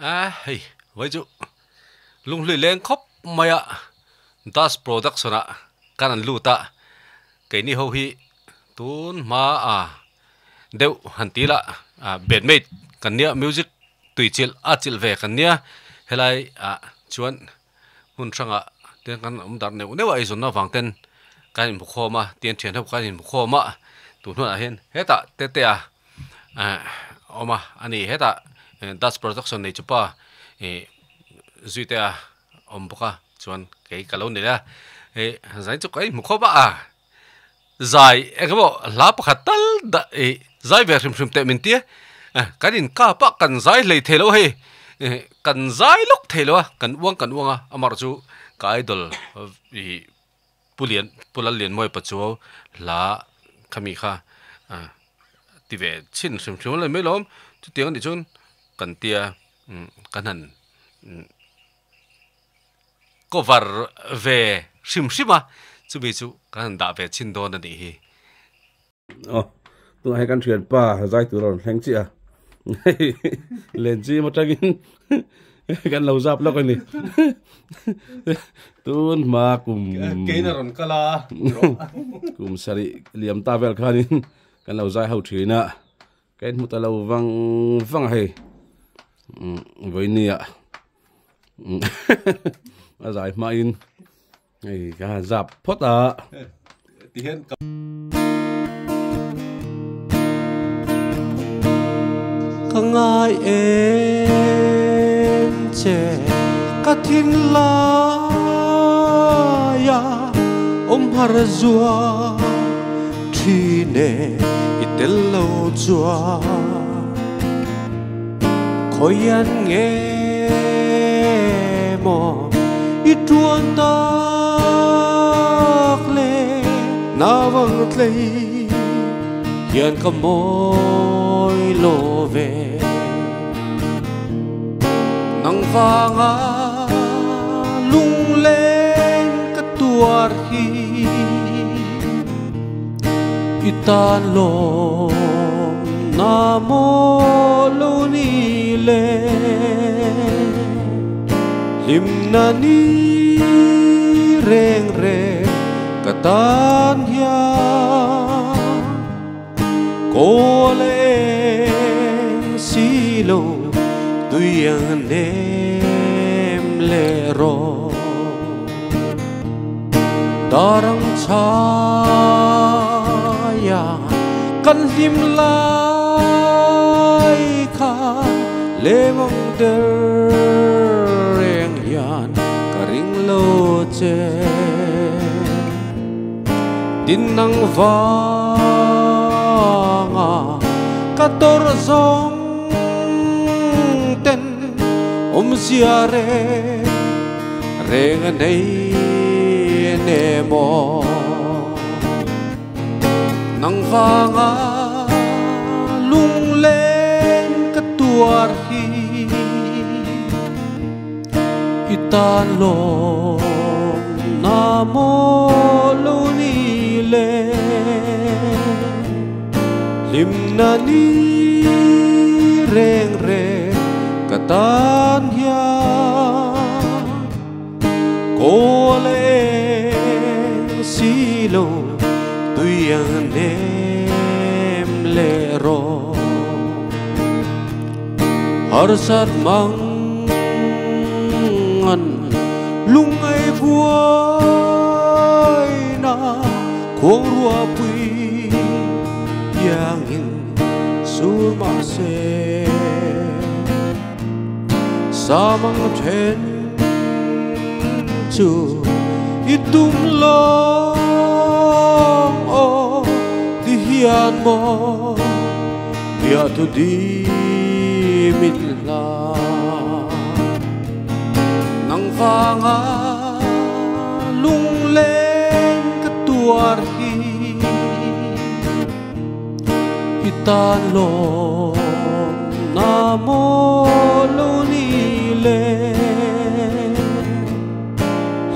Hey, vậy chú lung lì lên khóc mày ạ. Das production ạ, cái anh lưu ta, cái này hầu hi, tuôn mà đều hành tí là bandmate, cái nia music tùy chill chill về cái nia, hay là chuan hun sang tiền cái đặt nếu nếu vậy rồi nó vàng tên cái hình kho mà tiền tiền theo cái hình kho mà, tụi nó là hen, hết ta tê tê mà anh ấy hết ta das production này chụp duy tê boka chuan cái lâu này là giải chụp cái một kho ba giải cái bộ lá bạc tal đã giải về xem tệ mình tía cái đình cá bạc cần giải lấy thế lâu hay cần giải lúc thế lâu cần uống mà chú cái idol pulan liền môi bát chú là kami kha ti về chín xem lại mấy lắm chú tiếng thì chun cần tia cần hẳn có var về sim mà chú bị chú cần đã về chín đô này đi tụi hay căn chuyện pa giải tụi rồi hành chị lên chi mà trăng căn lâu giáp lắm cái này tuôn mà cùng cái nào còn là cùng sari liam ta vel khanin căn lâu dài hậu thủy nè cái một ta lâu văng văng hay với nia mà giải mà in này cả giáp phốt thì hiện không ai em che cả thiên la ya har zua thi ne itel lo zua khoyan nghe mo ituan tak le na vang tlei hian ka moi lo về nang vanga lung lên ka tuar hi itan lo na mo lo ni le lim na ni reng re ka tan ya cô lên xí lô tuy anh em lệ rồi ta đang chaya căn him lại kha lê mong đer rèn yan cả ring lô che tin năng kator song ten siare reng nei ne mo nang vanga lung lên ka tuar hi itan lo na mo lo ni le lim na ni reng re ka tan ya cô lên xí lô tuy anh em lệ rồi ta đang chaya căn him lại kha lê mong đer rèn yan cả ring lô che tin năng vanga lung lên ka tuar hi itan lo na mo lo ni le lim na ni reng re ka tan ya cô lên xí lô tuy anh em lệ rồi ta đang chaya căn him lại kha lê mong đer rèn yan cả ring lô che tin năng vanga lung lên ka tuar hi itan lo na mo lo ni le xí lô tuy anh em lệ rồi har sát mang ăn lung ai vui na cuồng rùa quy yang in sur ma se sa mang trên chu itum long o di hian mo bia tu di min la nang vanga lung lên ka tuar hi itan lo na mo lo ni le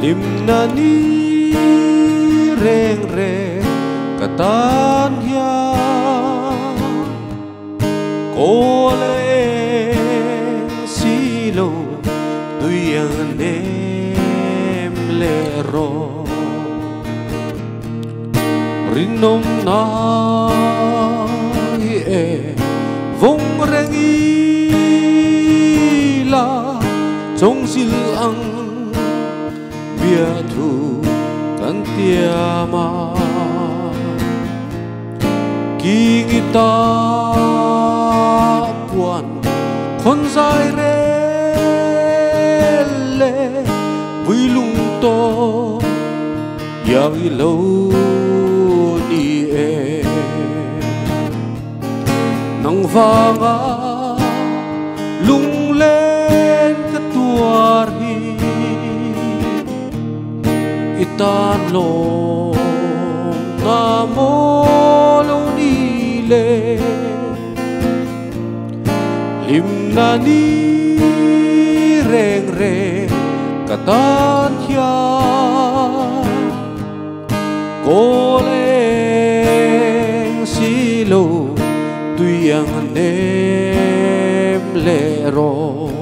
lim na ni reng re ka tan ya cô lên xí lo tuyang nem le ro rinom na e vong reng y la trong sil ang bia thu kan tia ma ki ta puan con dài re le vui lung to yang lâu đi e nang vanga lung lên cái tuar hi itan lo na mo lo ni le lim na ni reng re katan ya cô lên xí lô tuyang nem lệ rồi